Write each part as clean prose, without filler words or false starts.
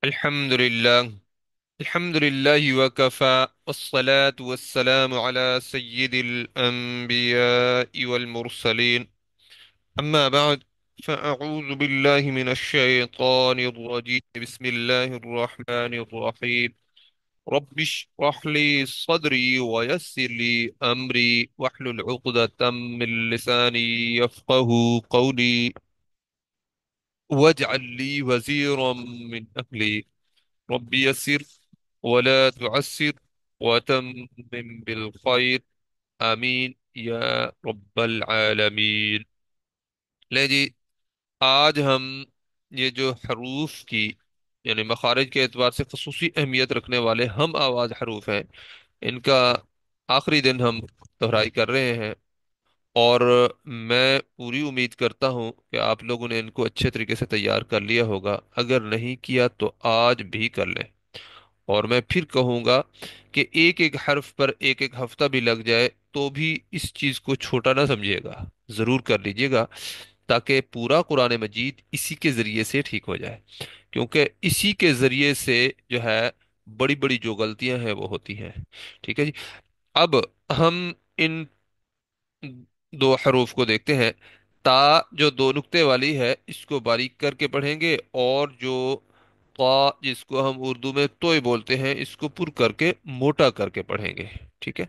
الحمد لله. الحمد لله وكفى والصلاة والسلام على سيد الأنبياء والمرسلين. أما بعد، فأعوذ بالله من الشيطان الرجيم. بسم الله الرحمن الرحيم. رب اشرح لي صدري ويسر لي أمري واحلل عقدة من لساني يفقه قولي واجعل لي وزيرا من أهلي. رب يسر ولا تعسر وتمم بالخير. آمین یا رب العالمین. لے جی، آج ہم یہ جو حروف کی یعنی مخارج کے اعتبار سے خصوصی اہمیت رکھنے والے ہم آواز حروف ہیں، ان کا آخری دن ہم دہرائی کر رہے ہیں، اور میں پوری امید کرتا ہوں کہ آپ لوگوں نے ان کو اچھے طریقے سے تیار کر لیا ہوگا۔ اگر نہیں کیا تو آج بھی کر لیں، اور میں پھر کہوں گا کہ ایک ایک حرف پر ایک ایک ہفتہ بھی لگ جائے تو بھی اس چیز کو چھوٹا نہ سمجھیے گا، ضرور کر لیجیے گا، تاکہ پورا قرآن مجید اسی کے ذریعے سے ٹھیک ہو جائے، کیونکہ اسی کے ذریعے سے جو ہے بڑی بڑی جو غلطیاں ہیں وہ ہوتی ہیں۔ ٹھیک ہے جی، اب ہم ان دو حروف کو دیکھتے ہیں۔ تا جو دو نقطے والی ہے اس کو باریک کر کے پڑھیں گے، اور جو قا جس کو ہم اردو میں توئے بولتے ہیں اس کو پر کر کے موٹا کر کے پڑھیں گے۔ ٹھیک ہے،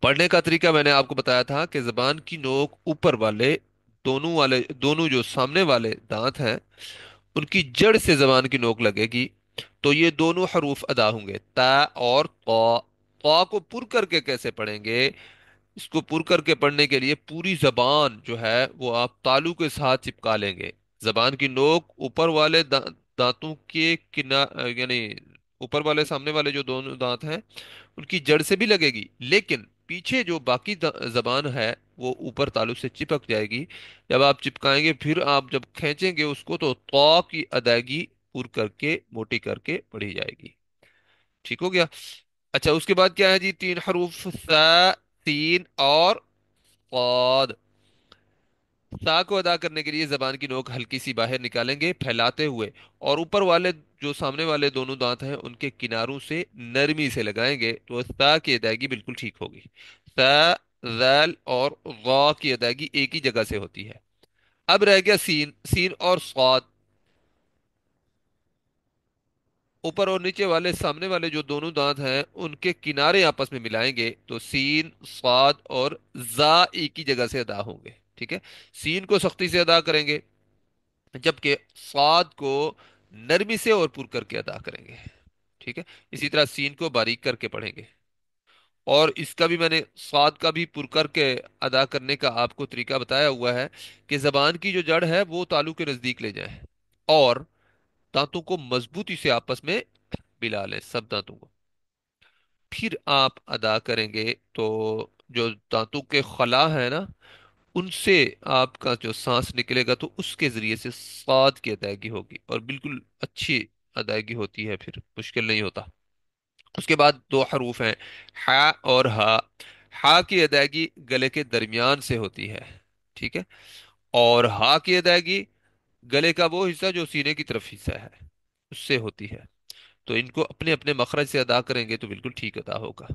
پڑھنے کا طریقہ میں نے آپ کو بتایا تھا کہ زبان کی نوک اوپر والے دونوں جو سامنے والے دانت ہیں ان کی جڑ سے زبان کی نوک لگے گی، تو یہ دونوں حروف ادا ہوں گے، تا اور قا۔ قا کو پر کر کے کیسے پڑھیں گے؟ اس کو پر کر کے پڑھنے کے لیے پوری زبان جو ہے وہ آپ تالو کے ساتھ چپکا لیں گے۔ زبان کی نوک اوپر والے دانتوں کے یعنی اوپر والے سامنے والے جو دونوں دانت ہیں ان کی جڑ سے بھی لگے گی، لیکن پیچھے جو باقی زبان ہے وہ اوپر تالو سے چپک جائے گی۔ جب آپ چپکائیں گے پھر آپ جب کھینچیں گے اس کو تو طا کی ادائیگی پر کر کے موٹی کر کے پڑھی جائے گی۔ ٹھیک ہو گیا؟ اچھا، اس کے بعد کیا ہے جی؟ تین حروف سا، سین اور قاد۔ سا کو ادا کرنے کے لیے زبان کی نوک ہلکی سی باہر نکالیں گے پھیلاتے ہوئے، اور اوپر والے جو سامنے والے دونوں دانت ہیں ان کے کناروں سے نرمی سے لگائیں گے تو سا کی ادائیگی بالکل ٹھیک ہوگی۔ سا، ذال اور غا کی ادائیگی ایک ہی جگہ سے ہوتی ہے۔ اب رہ گیا سین۔ سین اور صاد، اوپر اور نیچے والے سامنے والے جو دونوں دانت ہیں ان کے کنارے آپس میں ملائیں گے تو سین، صاد اور زا ایک ہی جگہ سے ادا ہوں گے۔ ٹھیک ہے، سین کو سختی سے ادا کریں گے، جبکہ صاد کو نرمی سے اور پر کر کے ادا کریں گے۔ ٹھیک ہے، اسی طرح سین کو باریک کر کے پڑھیں گے، اور اس کا بھی میں نے صاد کا بھی پر کر کے ادا کرنے کا آپ کو طریقہ بتایا ہوا ہے کہ زبان کی جو جڑ ہے وہ تالو کے نزدیک لے جائیں، اور دانتوں کو مضبوطی سے آپس میں ملا لیں، سب دانتوں کو، پھر آپ ادا کریں گے تو جو دانتوں کے خلا ہے نا ان سے آپ کا جو سانس نکلے گا تو اس کے ذریعے سے صاد کی ادائیگی ہوگی، اور بالکل اچھی ادائیگی ہوتی ہے، پھر مشکل نہیں ہوتا۔ اس کے بعد دو حروف ہیں، ہا اور ہا۔ ہا کی ادائیگی گلے کے درمیان سے ہوتی ہے، ٹھیک ہے، اور ہا کی ادائیگی گلے کا وہ حصہ جو سینے کی طرف حصہ ہے اس سے ہوتی ہے۔ تو ان کو اپنے اپنے مخرج سے ادا کریں گے تو بالکل ٹھیک ادا ہوگا۔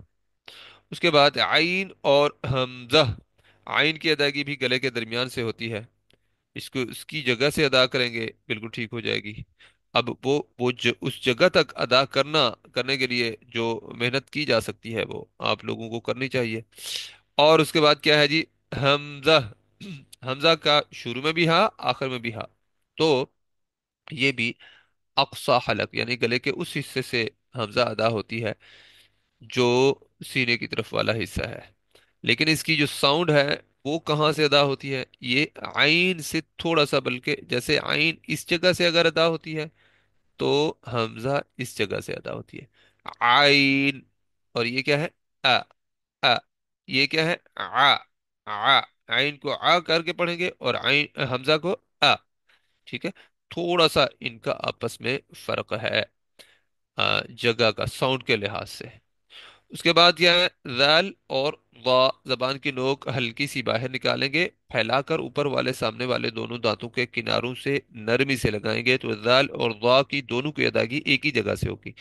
اس کے بعد عین اور حمزہ۔ عین کی ادائیگی بھی گلے کے درمیان سے ہوتی ہے، اس کو اس کی جگہ سے ادا کریں گے بالکل ٹھیک ہو جائے گی۔ اب اس جگہ تک ادا کرنے کے لیے جو محنت کی جا سکتی ہے وہ آپ لوگوں کو کرنی چاہیے۔ اور اس کے بعد کیا ہے جی؟ حمزہ۔ حمزہ کا شروع میں بھی ہا، آخر میں بھی ہا، تو یہ بھی اقصا حلق یعنی گلے کے اس حصے سے حمزہ ادا ہوتی ہے جو سینے کی طرف والا حصہ ہے، لیکن اس کی جو ساؤنڈ ہے وہ کہاں سے ادا ہوتی ہے؟ یہ عین سے تھوڑا سا، بلکہ جیسے عین اس جگہ سے اگر ادا ہوتی ہے تو حمزہ اس جگہ سے ادا ہوتی ہے، عین۔ اور یہ کیا ہے؟ ا، ا۔ یہ کیا ہے؟ ع، ع۔ عین کو ع کر کے پڑھیں گے اور عین حمزہ کو ا۔ ٹھیک ہے، تھوڑا سا ان کا آپس میں فرق ہے جگہ کا، ساؤنڈ کے لحاظ سے۔ اس کے بعد کیا ہے، ذال اور ضا، زبان کی نوک ہلکی سی باہر نکالیں گے، پھیلا کر اوپر والے سامنے والے دونوں دانتوں کے کناروں سے نرمی سے لگائیں گے، تو ذال اور ضا کی دونوں کی ادائیگی ایک ہی جگہ سے ہوگی۔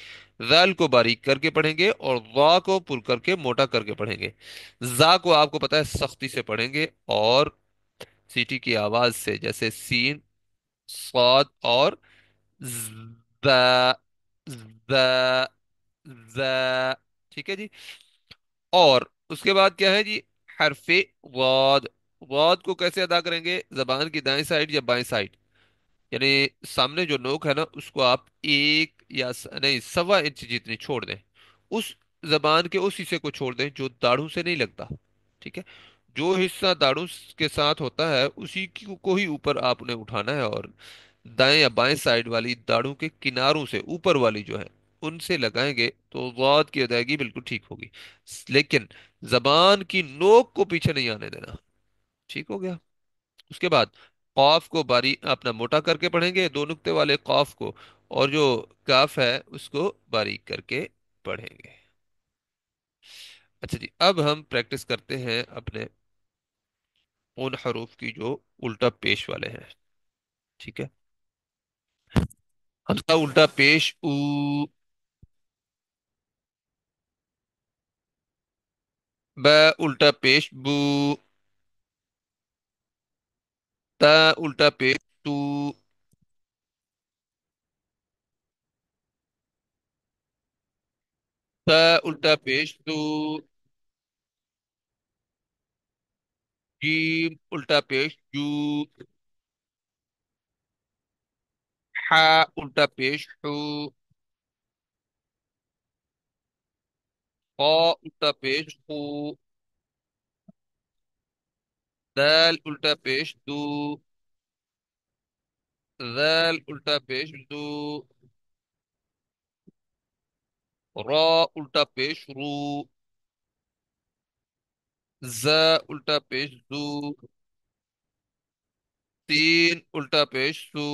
ذال کو باریک کر کے پڑھیں گے اور ضا کو پر کر کے موٹا کر کے پڑھیں گے۔ ذا کو آپ کو پتا ہے سختی سے پڑھیں گے اور سیٹی کی آواز سے، جیسے سین، صاد اور ز، ز، ز، ٹھیک ہے جی۔ اور اس کے بعد کیا ہے جی، حرف غاد، غاد کو کیسے ادا کریں گے، زبان کی دائیں سائڈ یا بائیں سائڈ، یعنی سامنے جو نوک ہے نا اس کو آپ ایک یا نہیں 1.25 انچ جتنی چھوڑ دیں، اس زبان کے اس حصے کو چھوڑ دیں جو داڑھوں سے نہیں لگتا، ٹھیک ہے۔ جو حصہ داڑھوں کے ساتھ ہوتا ہے اسی کو ہی اوپر آپ نے اٹھانا ہے، اور دائیں یا بائیں سائڈ والی داڑھوں کے کناروں سے اوپر والی جو ہے ان سے لگائیں گے تو غاد کی ادائیگی بالکل ٹھیک ہوگی، لیکن زبان کی نوک کو پیچھے نہیں آنے دینا، ٹھیک ہو گیا۔ اس کے بعد قاف کو باری اپنا موٹا کر کے پڑھیں گے، دو نقطے والے قاف کو، اور جو کاف ہے اس کو باریک کر کے پڑھیں گے۔ اچھا جی، اب ہم پریکٹس کرتے ہیں اپنے ان حروف کی جو الٹا پیش والے ہیں، ٹھیک ہے۔ حمزہ الٹا پیش او، با الٹا پیش بو، تا الٹا پیش تو، تا الٹا پیش تو، جیم الٹا پیش جو، حا الٹا پیش حو، قا الٹا پیش خو، دال الٹا پیش دو، ذال الٹا پیش دو، را الٹا پیش رو، زا الٹا پیش زو، تین الٹا پیش سو،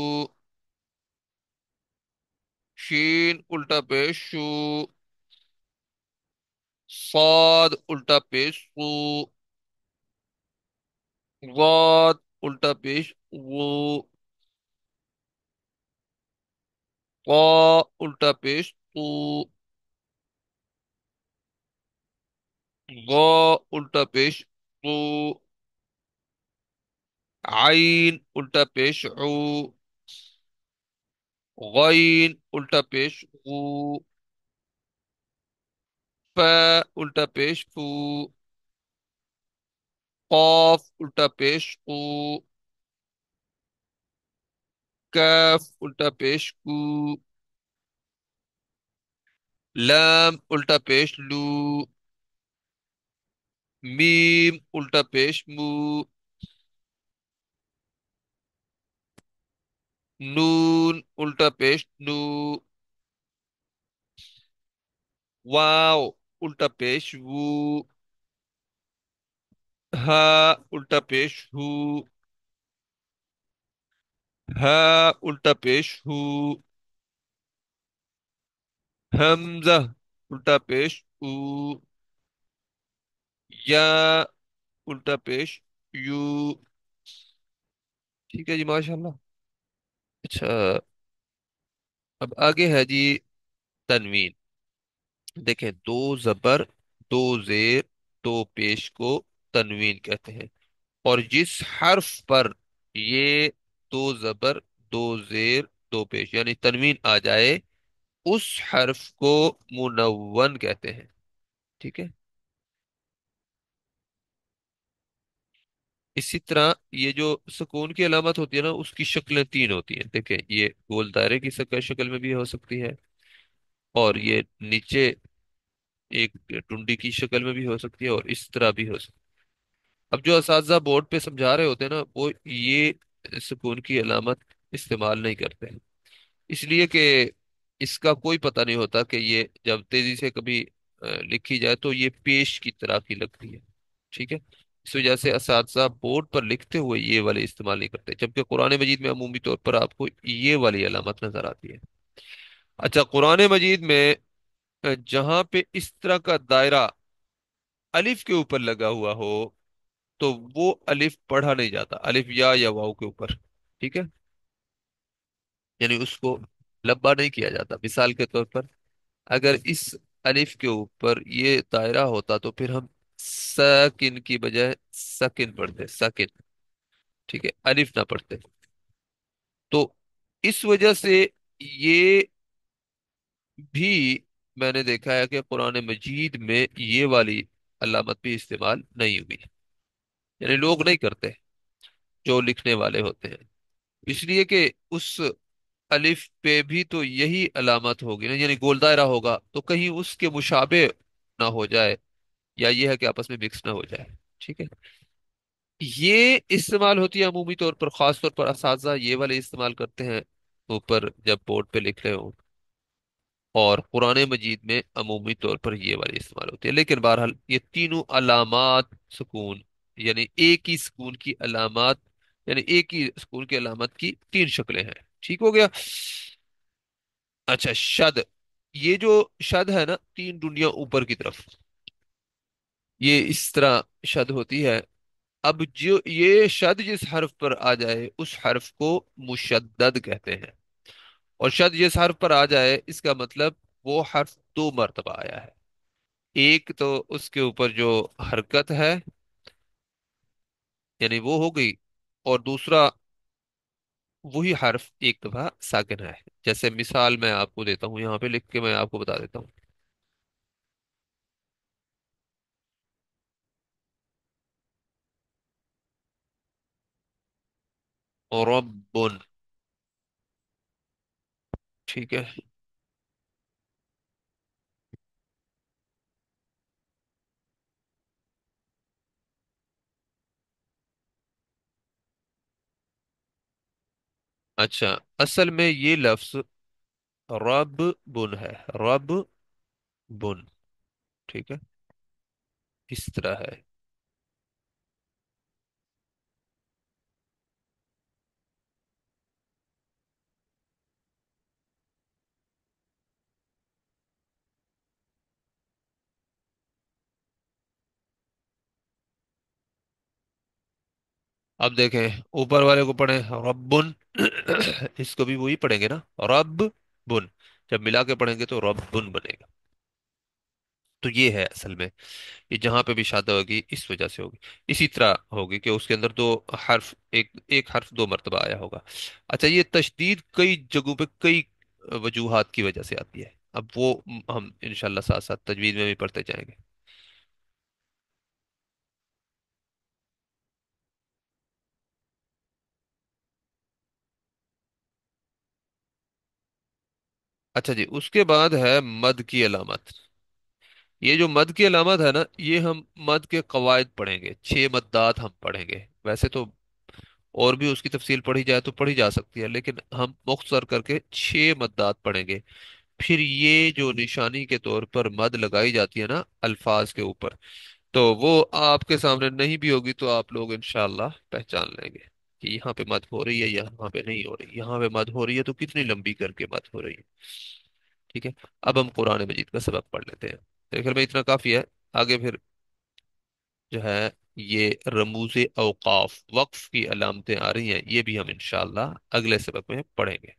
شین الٹا پیش شو، صاد الٹا پیش سو، غاد الٹا پیش غو، قا الٹا پیش قو، غا الٹا پیش قو، عین الٹا پیش عو، غین الٹا پیش غو، فا الٹا پیش فو، قاف الٹا پیش قو، کاف الٹا پیش کو، لام الٹا پیش لو، میم الٹا پیش مو، نون الٹا پیش نو، واو الٹا پیش وو، ہا الٹا پیش ہو، ہا الٹا پیش ہو، حمزہ الٹا پیش او، یا الٹا پیش یو، ٹھیک ہے جی، ماشاء اللہ۔ اچھا، اب آگے ہے جی تنوین۔ دیکھیں، دو زبر، دو زیر، دو پیش کو تنوین کہتے ہیں، اور جس حرف پر یہ دو زبر، دو زیر، دو پیش یعنی تنوین آ جائے اس حرف کو منون کہتے ہیں، ٹھیک ہے۔ اسی طرح یہ جو سکون کی علامت ہوتی ہے نا اس کی شکلیں تین ہوتی ہیں، دیکھیں یہ گول دائرے کی شکل میں بھی ہو سکتی ہے، اور یہ نیچے ایک ٹنڈی کی شکل میں بھی ہو سکتی ہے، اور اس طرح بھی ہو سکتی ہے۔ اب جو اساتذہ بورڈ پہ سمجھا رہے ہوتے ہیں نا وہ یہ سکون کی علامت استعمال نہیں کرتے ہیں، اس لیے کہ اس کا کوئی پتہ نہیں ہوتا کہ یہ جب تیزی سے کبھی لکھی جائے تو یہ پیش کی طرح کی لگتی ہے، ٹھیک ہے۔ اس وجہ سے اساتذہ بورڈ پر لکھتے ہوئے یہ والی استعمال نہیں کرتے، جبکہ قرآن مجید میں عمومی طور پر آپ کو یہ والی علامت نظر آتی ہے۔ اچھا، قرآن مجید میں جہاں پہ اس طرح کا دائرہ الف کے اوپر لگا ہوا ہو تو وہ الف پڑھا نہیں جاتا، الف یا واؤ کے اوپر، ٹھیک ہے؟ یعنی اس کو لمبا نہیں کیا جاتا۔ مثال کے طور پر اگر اس الف کے اوپر یہ دائرہ ہوتا تو پھر ہم ساکن کی بجائے سکن پڑھتے، سکن، ٹھیک ہے، الف نہ پڑھتے۔ تو اس وجہ سے یہ بھی میں نے دیکھا ہے کہ قرآن مجید میں یہ والی علامت بھی استعمال نہیں ہوئی، یعنی لوگ نہیں کرتے جو لکھنے والے ہوتے ہیں، اس لیے کہ اس الف پہ بھی تو یہی علامت ہوگی نا، یعنی گول دائرہ ہوگا، تو کہیں اس کے مشابہ نہ ہو جائے، یا یہ ہے کہ آپس میں مکس نہ ہو جائے، ٹھیک ہے؟ یہ استعمال ہوتی ہے عمومی طور پر، خاص طور پر اساتذہ یہ والے استعمال کرتے ہیں اوپر جب بورڈ پہ لکھ رہے ہوں، اور قرآن مجید میں عمومی طور پر یہ والی استعمال ہوتی ہے۔ لیکن بہرحال یہ تینوں علامات سکون، یعنی ایک ہی سکون کی علامات، یعنی ایک ہی سکون کی علامت کی تین شکلیں ہیں، ٹھیک ہو گیا؟ اچھا، شد، یہ جو شد ہے نا، تین دنیا اوپر کی طرف، یہ اس طرح شد ہوتی ہے۔ اب جو یہ شد جس حرف پر آ جائے اس حرف کو مشدد کہتے ہیں، اور شد جس حرف پر آ جائے اس کا مطلب وہ حرف دو مرتبہ آیا ہے، ایک تو اس کے اوپر جو حرکت ہے یعنی وہ ہو گئی، اور دوسرا وہی حرف ایک دفعہ ساکن ہے۔ جیسے مثال میں آپ کو دیتا ہوں، یہاں پہ لکھ کے میں آپ کو بتا دیتا ہوں، رب، ٹھیک ہے؟ اچھا، اصل میں یہ لفظ رب بن ہے، رب بن، ٹھیک ہے، اس طرح ہے۔ اب دیکھیں، اوپر والے کو پڑھیں ربن، اس کو بھی وہی پڑھیں گے نا، رب بن، جب ملا کے پڑھیں گے تو ربن بنے گا۔ تو یہ ہے اصل میں، یہ جہاں پہ بھی شادہ ہوگی اس وجہ سے ہوگی، اسی طرح ہوگی کہ اس کے اندر دو حرف، ایک ایک حرف دو مرتبہ آیا ہوگا۔ اچھا، یہ تشدید کئی جگہوں پہ کئی وجوہات کی وجہ سے آتی ہے، اب وہ ہم انشاءاللہ ساتھ ساتھ تجوید میں بھی پڑھتے جائیں گے۔ اچھا جی، اس کے بعد ہے مد کی علامت۔ یہ جو مد کی علامت ہے نا، یہ ہم مد کے قواعد پڑھیں گے، چھ مدات ہم پڑھیں گے، ویسے تو اور بھی اس کی تفصیل پڑھی جائے تو پڑھی جا سکتی ہے، لیکن ہم مختصر کر کے چھ مدات پڑھیں گے۔ پھر یہ جو نشانی کے طور پر مد لگائی جاتی ہے نا الفاظ کے اوپر، تو وہ آپ کے سامنے نہیں بھی ہوگی تو آپ لوگ انشاءاللہ پہچان لیں گے کہ یہاں پہ مد ہو رہی ہے، یہاں پہ نہیں ہو رہی، یہاں پہ مد ہو رہی ہے تو کتنی لمبی کر کے مد ہو رہی ہے، ٹھیک ہے؟ اب ہم قرآن مجید کا سبق پڑھ لیتے ہیں، میرے خیال میں اتنا کافی ہے، آگے پھر جو ہے یہ رموز اوقاف، وقف کی علامتیں آ رہی ہیں، یہ بھی ہم انشاءاللہ اگلے سبق میں پڑھیں گے۔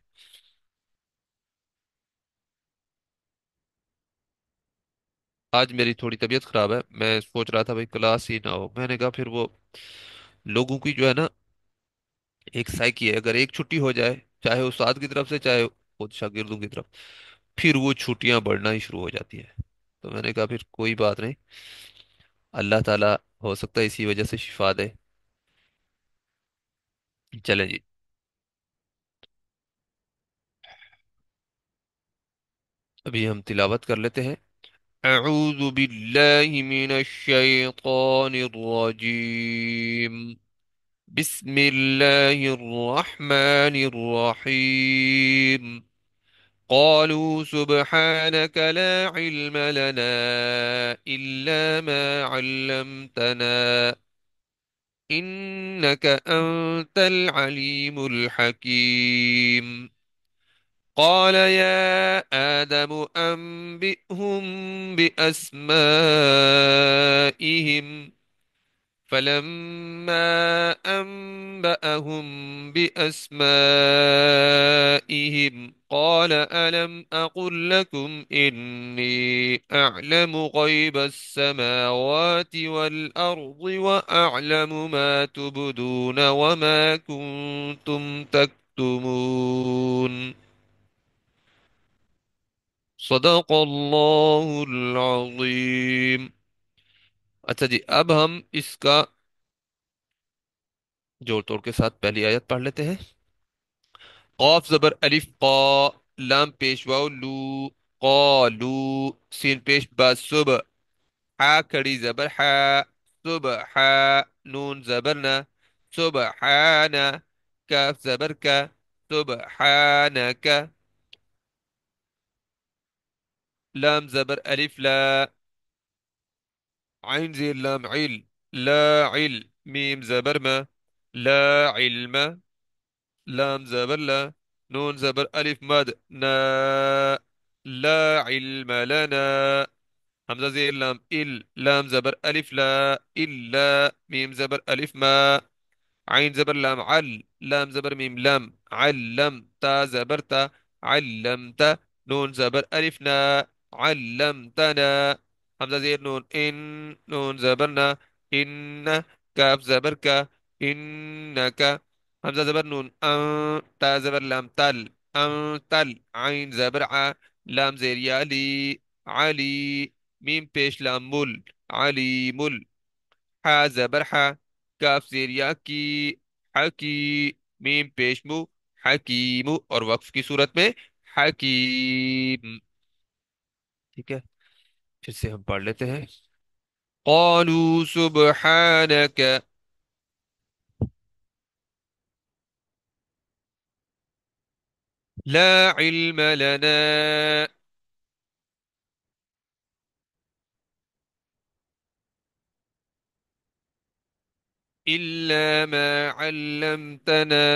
آج میری تھوڑی طبیعت خراب ہے، میں سوچ رہا تھا بھائی کلاس ہی نہ ہو، میں نے کہا پھر وہ لوگوں کی جو ہے نا ایک سائیکی ہے، اگر ایک چھٹی ہو جائے، چاہے استاد کی طرف سے چاہے خود شاگردوں کی طرف، پھر وہ چھٹیاں بڑھنا ہی شروع ہو جاتی ہیں۔ تو میں نے کہا پھر کوئی بات نہیں، اللہ تعالیٰ ہو سکتا ہے اسی وجہ سے شفا دے۔ چلیں جی، ابھی ہم تلاوت کر لیتے ہیں۔ اعوذ باللہ من الشیطان الرجیم، بسم اللہ الرحمن الرحیم، قالوا سبحانك لا علم لنا إلا ما علمتنا إنك أنت العليم الحكيم قال يا آدم أنبئهم بأسمائهم فلما أنبأهم بأسمائهم قال ألم أقل لكم إني أعلم غيب السماوات والأرض وأعلم ما تبدون وما كنتم تكتمون صدق الله العظيم. اچھا جی، اب ہم اس کا جوڑ توڑ کے ساتھ پہلی آیت پڑھ لیتے ہیں۔ قاف زبر الف قا، لام پیش واو لو، قالو، سین پیش با صبح، حا کھڑی زبر حا، صبح حا، نون زبر نا، سبحانا، کاف زبر کا، سبحانک، لام زبر الف لا، عين زي اللام عل، لا عل، ميم زبر ما، لا علم، لام زبر لا، نون زبر ألف مد نا، لا علم لنا، همزة زي اللام إل، لام زبر ألف لا، إلا، ميم زبر ألف ما، عين زبر لام عل، لام زبر ميم لام، علم، تا زبر تا، علمت، نون زبر ألف نا، علمتنا، همزة زي النون إن، نون زبرنا، إن، كاف زبر كا، إنك، همزة زبر نون تا زبر لام تل، تل، عين زبر ع، لام زير يالي، علي، ميم پیش لام مل، علي مل، حا زبر حا، کاف زیر یا کی، حکی، میم پیش مو، حکیمو، اور وقف کی صورت میں حکیم۔ ٹھیک ہے، پھر سے ہم پڑھ لیتے ہیں۔ قالوا سبحانك لا علم لنا إلا ما علمتنا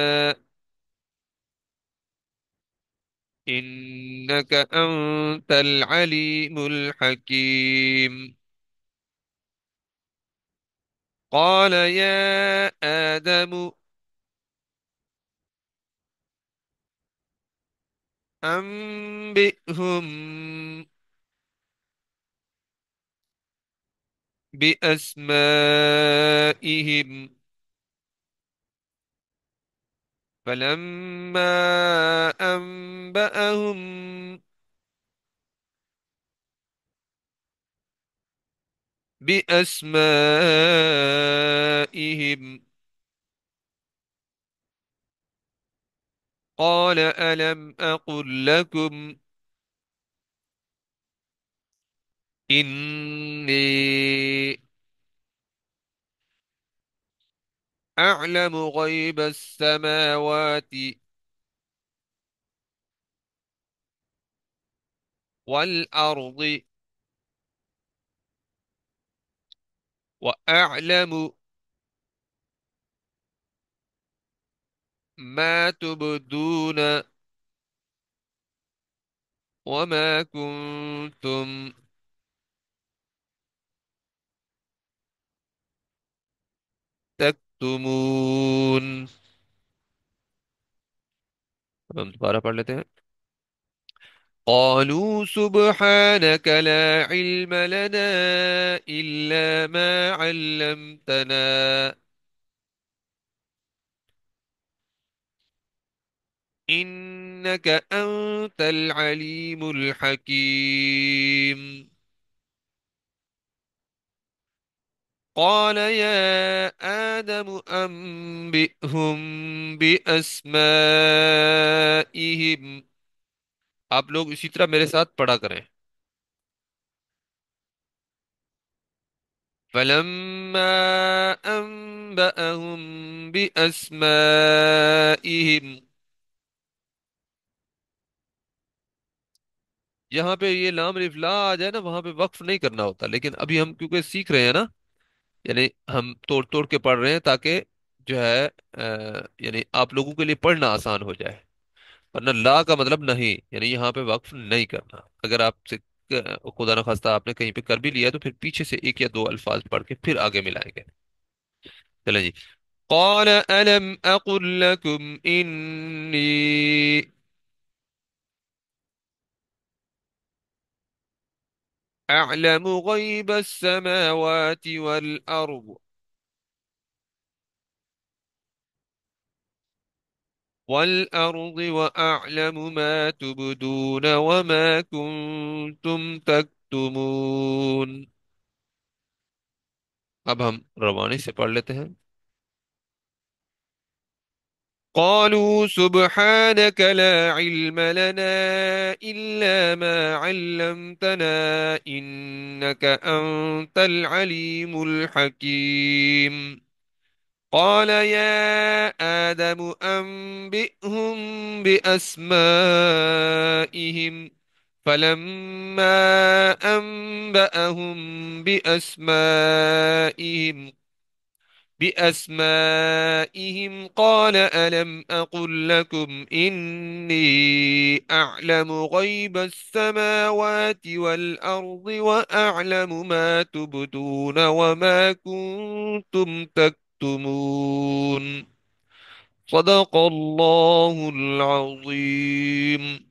إنك أنت العليم الحكيم. قال يا آدم أنبئهم بأسمائهم فلما أنبأهم بأسمائهم قال ألم أقل لكم إني أعلم غيب السماوات والأرض وأعلم ما تبدون وما كنتم تكتمون۔ اب ہم دوبارہ پڑھ لیتے ہیں۔ قالوا سبحانك لا علم لنا إلا ما علمتنا إنك أنت العليم الحكيم. قال يا آدم أنبئهم بأسمائهم، آپ لوگ اسی طرح میرے ساتھ پڑھا کریں۔ فلما أنبأهم بأسمائهم، یہاں پہ یہ لام الف لا آ جائے نا، وہاں پہ وقف نہیں کرنا ہوتا، لیکن ابھی ہم کیونکہ سیکھ رہے ہیں نا، یعنی ہم توڑ توڑ کے پڑھ رہے ہیں تاکہ جو ہے یعنی آپ لوگوں کے لیے پڑھنا آسان ہو جائے، ورنہ لا کا مطلب نہیں، یعنی یہاں پہ وقف نہیں کرنا. اگر آپ سے خدا نخواستہ آپ نے کہیں پہ کر بھی لیا تو پھر پیچھے سے ایک یا دو الفاظ پڑھ کے پھر آگے ملائیں گے. چلیں جی. قال ألم أقل لكم إني أعلم غيب السماوات والأرض وأعلم ما تبدون وما كنتم تكتمون. اب ہم روانی سے پڑھ لیتے ہیں. قالوا سبحانك لا علم لنا إلا ما علمتنا إنك أنت العليم الحكيم. قال يا آدم أنبئهم بأسمائهم فلما أنبأهم بأسمائهم قال ألم أقل لكم إني أعلم غيب السماوات والأرض وأعلم ما تبدون وما كنتم تكتمون. صدق الله العظيم.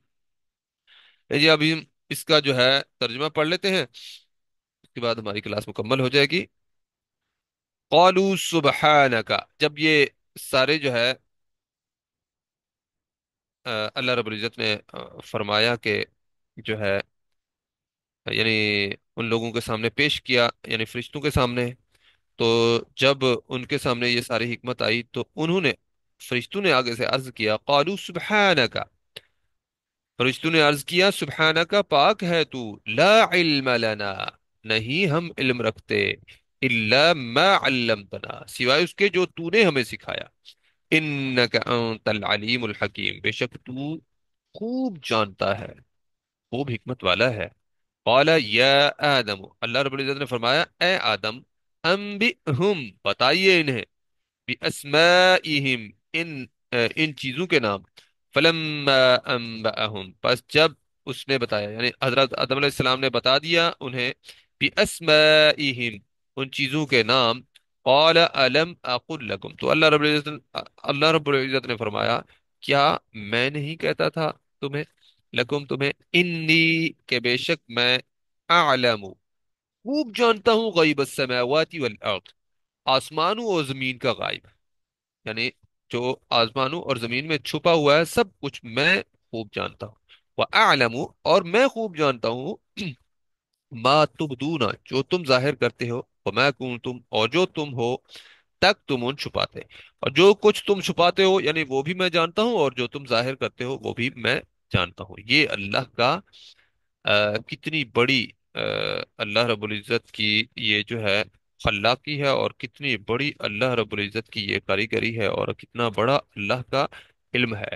جی ابھی ہم اس کا جو ہے ترجمہ پڑھ لیتے ہیں، اس کے بعد ہماری کلاس مکمل ہو جائے گی. قالوا سبحانک، جب یہ سارے جو ہے اللہ رب العزت نے فرمایا کہ جو ہے یعنی ان لوگوں کے سامنے پیش کیا، یعنی فرشتوں کے سامنے. تو جب ان کے سامنے یہ ساری حکمت آئی تو انہوں نے، فرشتوں نے آگے سے عرض کیا قالوا سبحانک، فرشتوں نے عرض کیا سبحانک پاک ہے تو، لا علم لنا نہیں ہم علم رکھتے، الا ما علمتنا سوائے اس کے جو تو نے ہمیں سکھایا، انک انت العلیم الحکیم بے شک تو خوب جانتا ہے، خوب حکمت والا ہے. قال یا آدم، اللہ رب العزت نے فرمایا اے آدم، انبئہم بتائیے انہیں، باسمائہم ان چیزوں کے نام. فلما انبأہم پس جب اس نے بتایا، یعنی حضرت آدم علیہ السلام نے بتا دیا انہیں، باسمائہم ان چیزوں کے نام. قال الم اقل لکم تو اللہ رب العزت نے فرمایا کیا میں نہیں کہتا تھا تمہیں، لکم تمہیں، انی کہ بے شک میں، اعلم خوب جانتا ہوں غیب السماوات والارض آسمانوں اور زمین کا غائب، یعنی جو آسمانوں اور زمین میں چھپا ہوا ہے سب کچھ میں خوب جانتا ہوں. وَأَعْلَمُ اور میں خوب جانتا ہوں ما تبدون جو تم ظاہر کرتے ہو، وما کنتم اور جو تم ہو، تک تم ان چھپاتے، اور جو کچھ تم چھپاتے ہو یعنی وہ بھی میں جانتا ہوں، اور جو تم ظاہر کرتے ہو وہ بھی میں جانتا ہوں. یہ اللہ کا کتنی بڑی اللہ رب العزت کی یہ جو ہے خلاقی ہے، اور کتنی بڑی اللہ رب العزت کی یہ کاریگری ہے، اور کتنا بڑا اللہ کا علم ہے.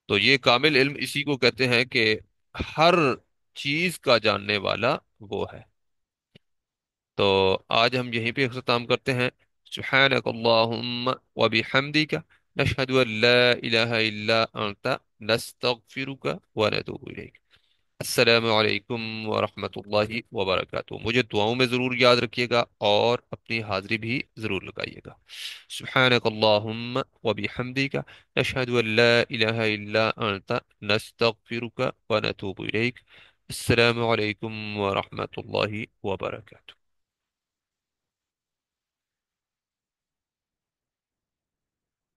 تو یہ کامل علم اسی کو کہتے ہیں کہ ہر چیز کا جاننے والا وہ ہے. تو آج ہم یہیں پہ اختتام کرتے ہیں. سبحانک اللہم و بحمدک نشہد ان لا الہ الا انت نستغفرک و نتوب الیک. السلام علیکم ورحمۃ اللہ وبرکاتہ. مجھے دعاؤں میں ضرور یاد رکھیے گا اور اپنی حاضری بھی ضرور لگائیے گا. سبحانک اللہم وبحمدک نشہد ان لا الہ الا انت نستغفرک ونتوب الیک. السلام علیکم ورحمۃ اللہ وبرکاتہ.